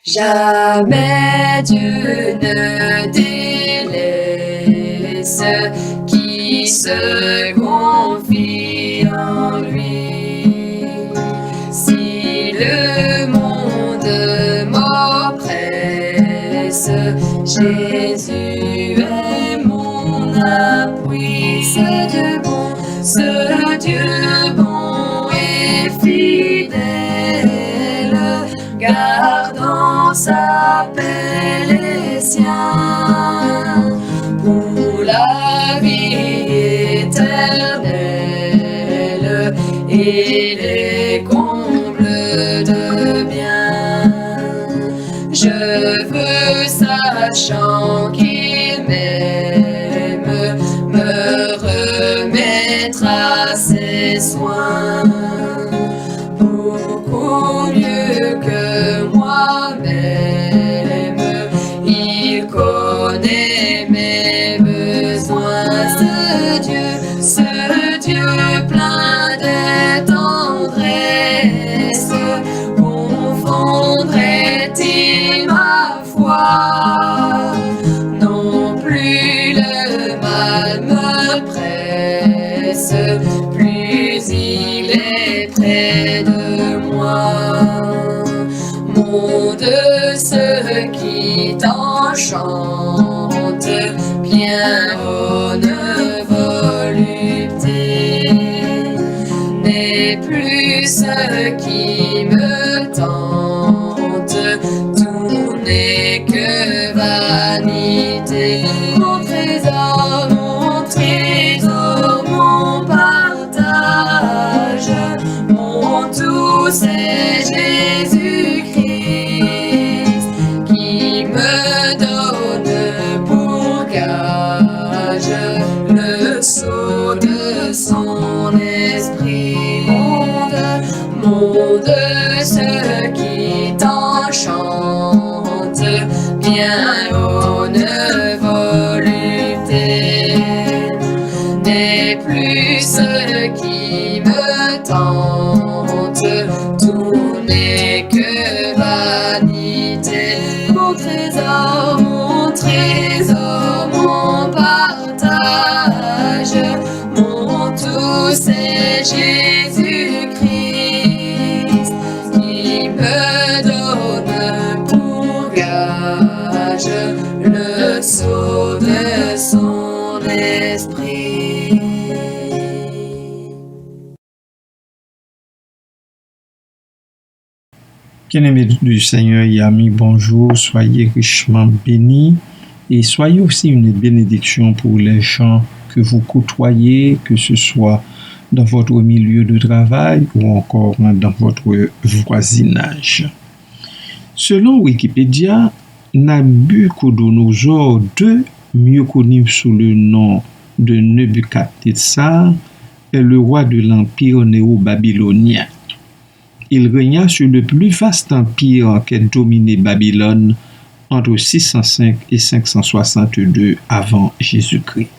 Jamais Dieu ne délaisse qui se confie en lui. Si le monde m'oppresse, Jésus est mon appui. Ce Dieu bon et fidèle, gardant sa paix les siens pour la vie éternelle et les combles de bien. Je veux, sachant qu'il m'aime, me remettre à ses soins. Beaucoup mieux que moi-même, il connaît mes besoins. Ce Dieu plein de tendresse, confondrait-il ma foi? Non plus le mal me presse, plus il est près de moi. Monde ce qui t'enchante, bien haute volupté, n'est plus ce qui me tente, tout n'est que vanité. Mon trésor, mon partage, mon tout, c'est Jésus-Christ qui me donne pour gage le sceau de son esprit. Monde ce qui t'enchante, bien haute volupté, n'est plus ce qui me tente, tout n'est que vanité. Mon trésor, mon partage, mon tout, c'est Jésus-Christ qui me donne pour gage le sceau de son esprit. Bien-aimés du Seigneur et amis, bonjour, soyez richement bénis et soyez aussi une bénédiction pour les gens que vous côtoyez, que ce soit dans votre milieu de travail ou encore dans votre voisinage. Selon Wikipédia, Nabucodonosor II, mieux connu sous le nom de Nebuchadnezzar, est le roi de l'empire néo-babylonien. Il régna sur le plus vaste empire qu'ait dominé Babylone entre 605 et 562 avant Jésus-Christ.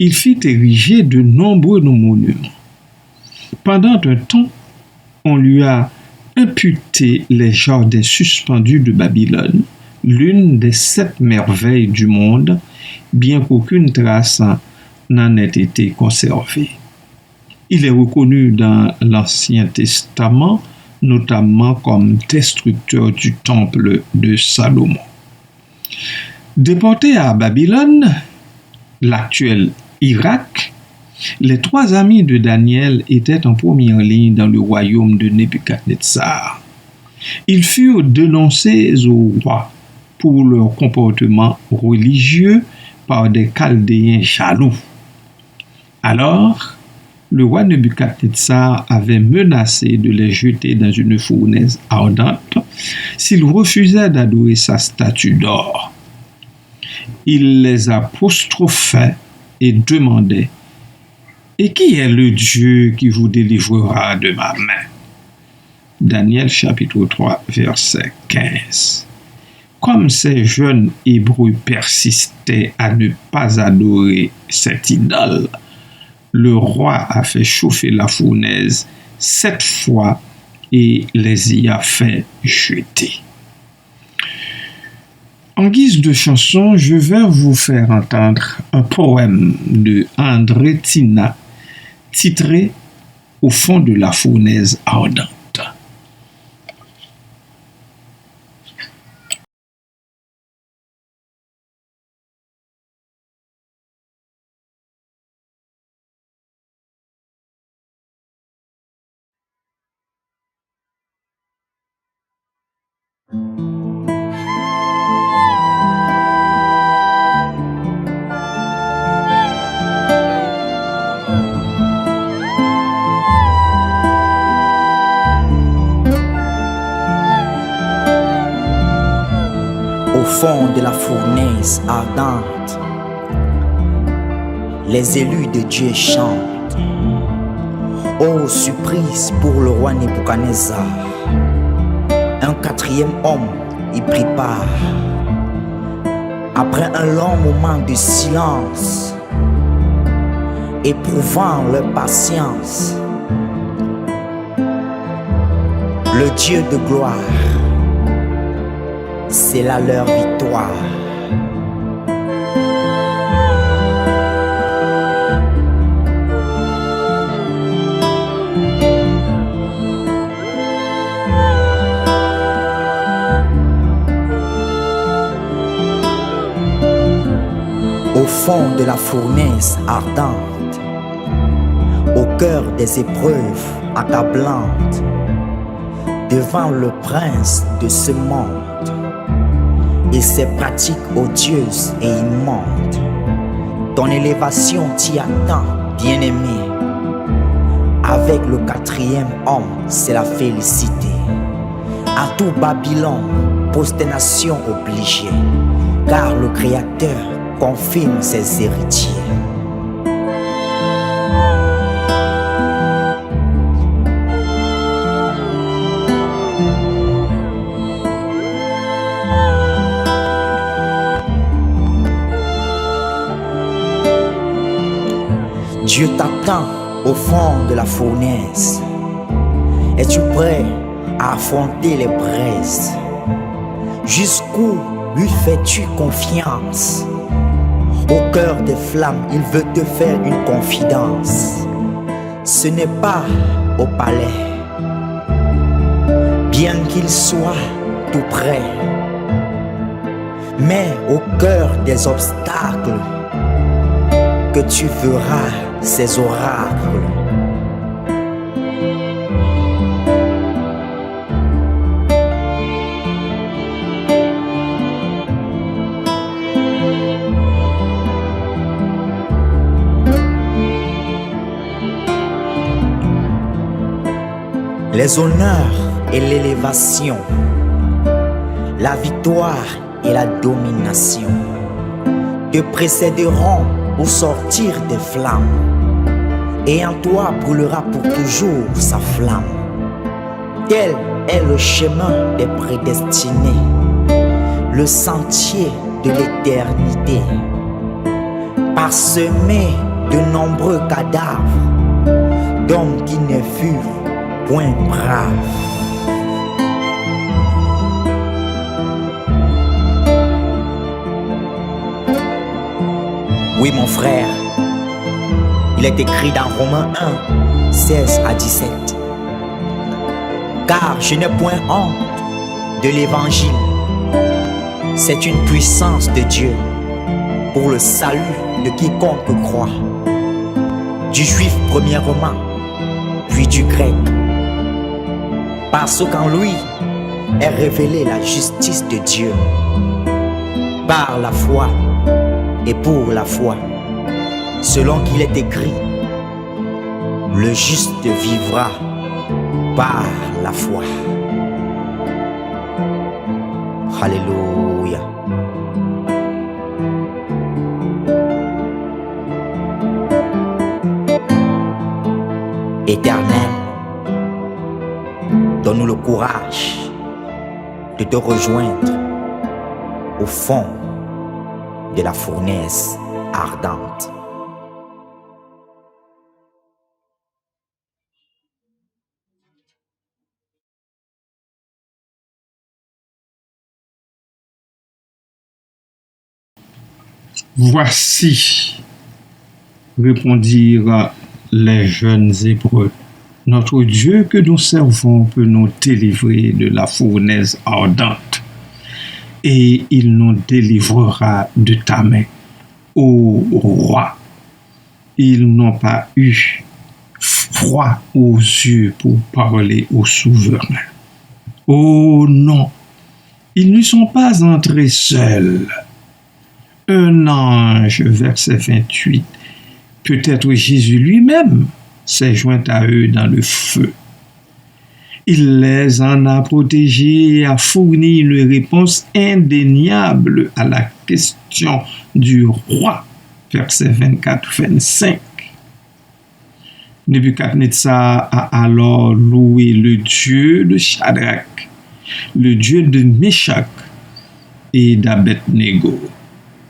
Il fit ériger de nombreux monuments. Pendant un temps, on lui a imputé les jardins suspendus de Babylone, l'une des 7 merveilles du monde, bien qu'aucune trace n'en ait été conservée. Il est reconnu dans l'Ancien Testament, notamment comme destructeur du temple de Salomon. Déporté à Babylone, l'actuel Irak, les 3 amis de Daniel étaient en première ligne dans le royaume de Nebuchadnezzar. Ils furent dénoncés au roi pour leur comportement religieux par des Chaldéens jaloux. Alors, le roi Nebuchadnezzar avait menacé de les jeter dans une fournaise ardente s'ils refusaient d'adorer sa statue d'or. Il les apostrophait et demandait: « Et qui est le Dieu qui vous délivrera de ma main ?» Daniel chapitre 3 verset 15. Comme ces jeunes Hébreux persistaient à ne pas adorer cette idole, le roi a fait chauffer la fournaise 7 fois et les y a fait jeter. En guise de chanson, je vais vous faire entendre un poème de André Tina titré Au fond de la fournaise ardente. Au fond de la fournaise ardente, les élus de Dieu chantent. Oh, surprise pour le roi Nebuchadnezzar, un quatrième homme y prit part. Après un long moment de silence, éprouvant leur patience, le Dieu de gloire, c'est là leur victoire. Au fond de la fournaise ardente, au cœur des épreuves accablantes, devant le prince de ce monde et ses pratiques odieuses et immondes, ton élévation t'y attend, bien-aimé. Avec le quatrième homme, c'est la félicité. À tout Babylone, prosternation obligée, car le Créateur confirme ses héritiers. Dieu t'attend au fond de la fournaise. Es-tu prêt à affronter les braises? Jusqu'où lui fais-tu confiance? Au cœur des flammes, il veut te faire une confidence. Ce n'est pas au palais, bien qu'il soit tout près, mais au cœur des obstacles que tu verras ces oracles. Les honneurs et l'élévation, la victoire et la domination te précéderont au sortir des flammes, et en toi brûlera pour toujours sa flamme. Tel est le chemin des prédestinés, le sentier de l'éternité, parsemé de nombreux cadavres d'hommes qui ne furent point braves. Oui, mon frère, il est écrit dans Romains 1, 16 à 17. Car je n'ai point honte de l'évangile. C'est une puissance de Dieu pour le salut de quiconque croit. Du juif premièrement, puis du grec. Parce qu'en lui est révélée la justice de Dieu par la foi et pour la foi, selon qu'il est écrit, le juste vivra par la foi. Alléluia. Éternel, donne-nous le courage de te rejoindre au fond de la fournaise ardente. Voici, répondirent les jeunes Hébreux, notre Dieu que nous servons peut nous délivrer de la fournaise ardente, et il nous délivrera de ta main, ô roi. Ils n'ont pas eu froid aux yeux pour parler au souverain. Oh non, ils ne sont pas entrés seuls. Un ange, verset 28, peut-être Jésus lui-même, s'est joint à eux dans le feu. Il les en a protégés et a fourni une réponse indéniable à la question du roi, verset 24-25. Nebuchadnezzar a alors loué le Dieu de Shadrach, le Dieu de Meshach et d'Abednego,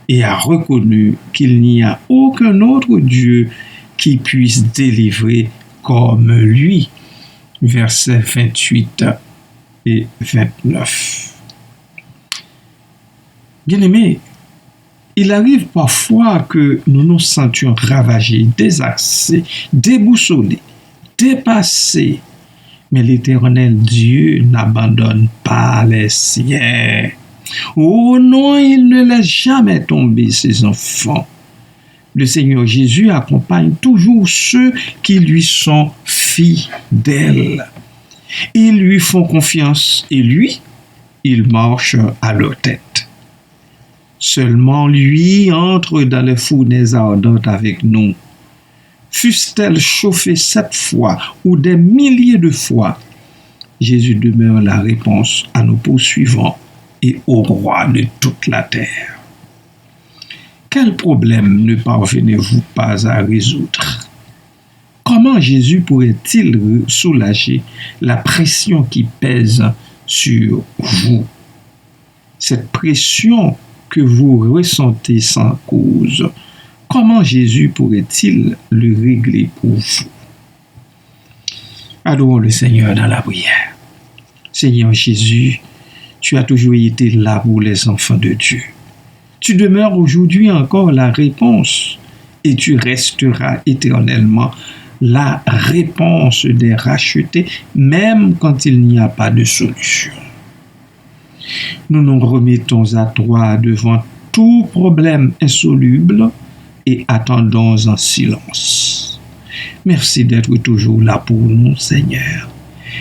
et a reconnu qu'il n'y a aucun autre Dieu qui puisse délivrer comme lui. Versets 28 et 29. Bien-aimés, il arrive parfois que nous nous sentions ravagés, désaxés, déboussolés, dépassés. Mais l'Éternel Dieu n'abandonne pas les siens. Oh non, il ne laisse jamais tomber ses enfants. Le Seigneur Jésus accompagne toujours ceux qui lui sont fidèles. Ils lui font confiance et lui, il marche à leur tête. Seulement lui entre dans les fournaises ardentes avec nous. Fussent-elles chauffées 7 fois ou des milliers de fois, Jésus demeure la réponse à nos poursuivants et au roi de toute la terre. Quel problème ne parvenez-vous pas à résoudre? Comment Jésus pourrait-il soulager la pression qui pèse sur vous? Cette pression que vous ressentez sans cause, comment Jésus pourrait-il le régler pour vous? Adorons le Seigneur dans la prière. Seigneur Jésus, tu as toujours été là pour les enfants de Dieu. Tu demeures aujourd'hui encore la réponse et tu resteras éternellement la réponse des rachetés, même quand il n'y a pas de solution. Nous nous remettons à toi devant tout problème insoluble et attendons en silence. Merci d'être toujours là pour nous, Seigneur.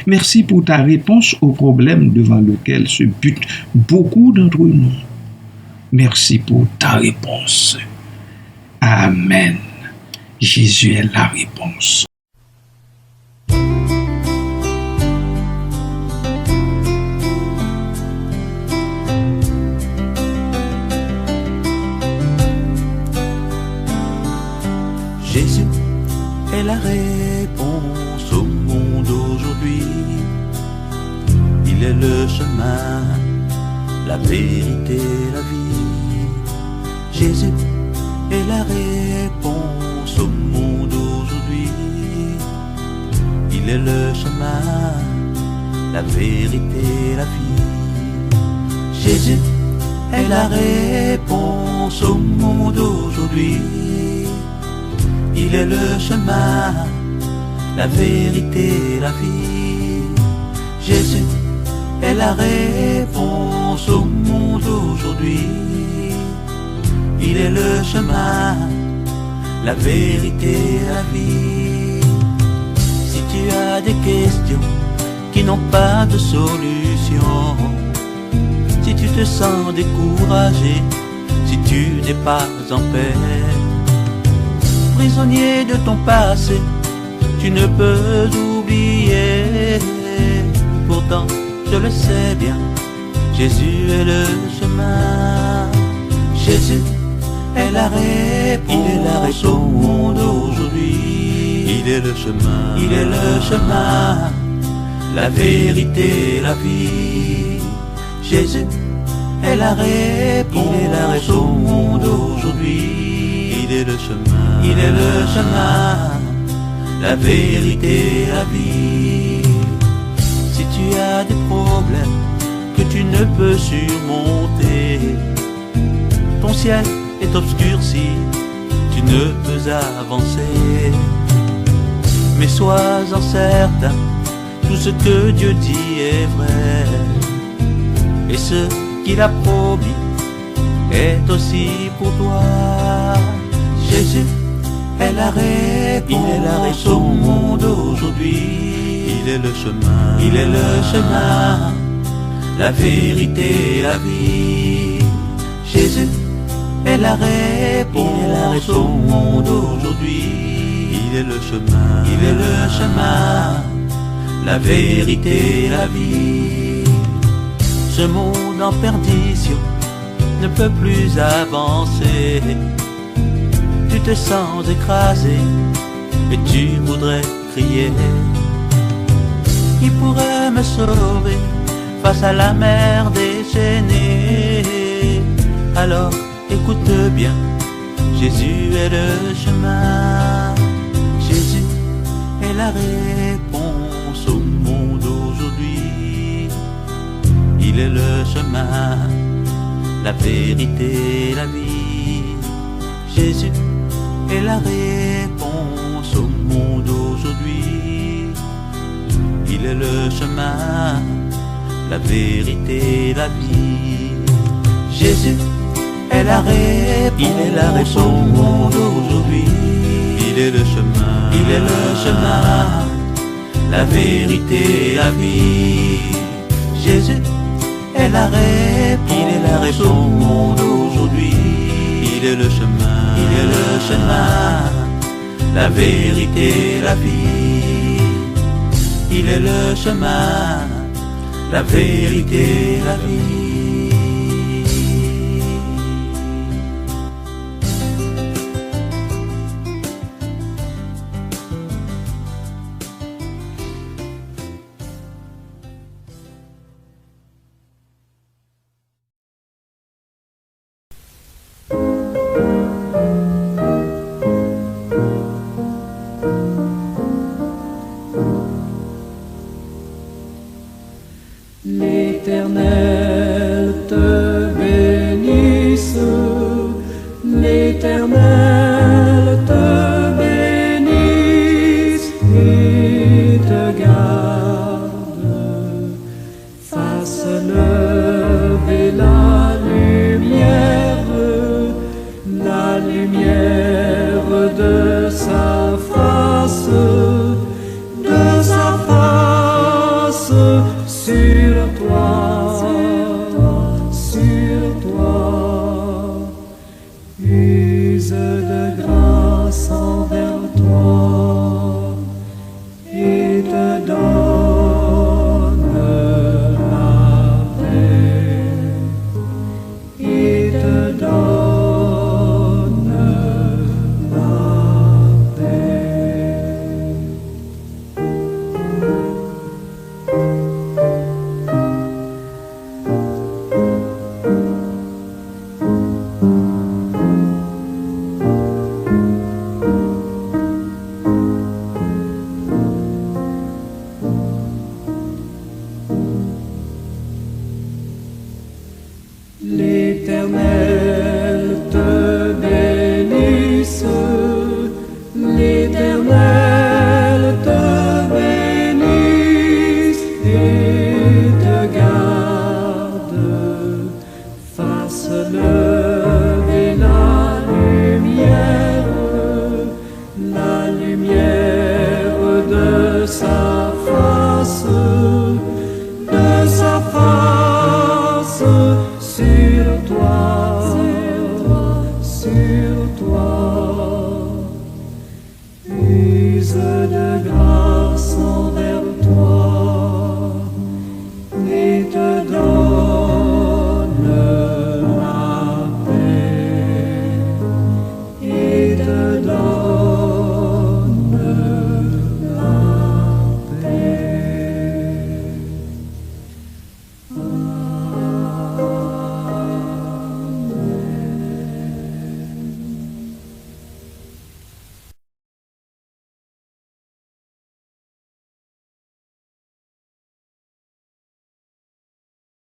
Merci pour ta réponse au problème devant lequel se butent beaucoup d'entre nous. Merci pour ta réponse. Amen. Jésus est la réponse. Jésus est la réponse au monde aujourd'hui. Il est le chemin, la vérité, la vie. Jésus est la réponse au monde aujourd'hui. Il est le chemin, la vérité, la vie. Jésus est la réponse au monde aujourd'hui. Il est le chemin, la vérité, la vie. Jésus est la réponse au monde aujourd'hui. Il est le chemin, la vérité, la vie. Si tu as des questions qui n'ont pas de solution, si tu te sens découragé, si tu n'es pas en paix, prisonnier de ton passé, tu ne peux oublier. Pourtant, je le sais bien, Jésus est le chemin. Jésus est la réponse au monde aujourd'hui. Il est le chemin, il est le chemin, la vérité, la vie. Jésus est la réponse au monde aujourd'hui. Il est le chemin, il est le chemin, la vérité, la vie. Si tu as des problèmes que tu ne peux surmonter, ton ciel est obscurci, tu ne peux avancer. Mais sois-en certain, tout ce que Dieu dit est vrai, et ce qu'il a promis est aussi pour toi. Jésus est la réponse, il est la réponse au monde aujourd'hui. Il est le chemin, il est le chemin, la vérité, la vie. Jésus est la réponse au monde aujourd'hui. Il est le chemin, il est le chemin, la vérité, la vie. Ce monde en perdition ne peut plus avancer. Tu te sens écrasé et tu voudrais crier. Qui pourrait me sauver face à la mer déchaînée? Alors écoute bien, Jésus est le chemin. Jésus est la réponse au monde aujourd'hui. Il est le chemin, la vérité, la vie. Jésus est la réponse au monde aujourd'hui. Il est le chemin, la vérité, la vie. Jésus est la réponse, il est la réponse au monde aujourd'hui. Il est le chemin, il est le chemin, la vérité, la vie. Jésus est la réponse, il est la réponse au monde aujourd'hui. Il est le chemin, il est le chemin, la vérité, la vie. Il est le chemin, la vérité, la vie. L'Éternel te bénisse, l'Éternel te bénisse et te garde, fasse lever la lumière de sa face sur toi, use de grâce envers toi et te donne la paix, et te donne la paix. L'Éternel te bénisse, l'Éternel te bénisse et te garde, fasse lever la lumière de sa face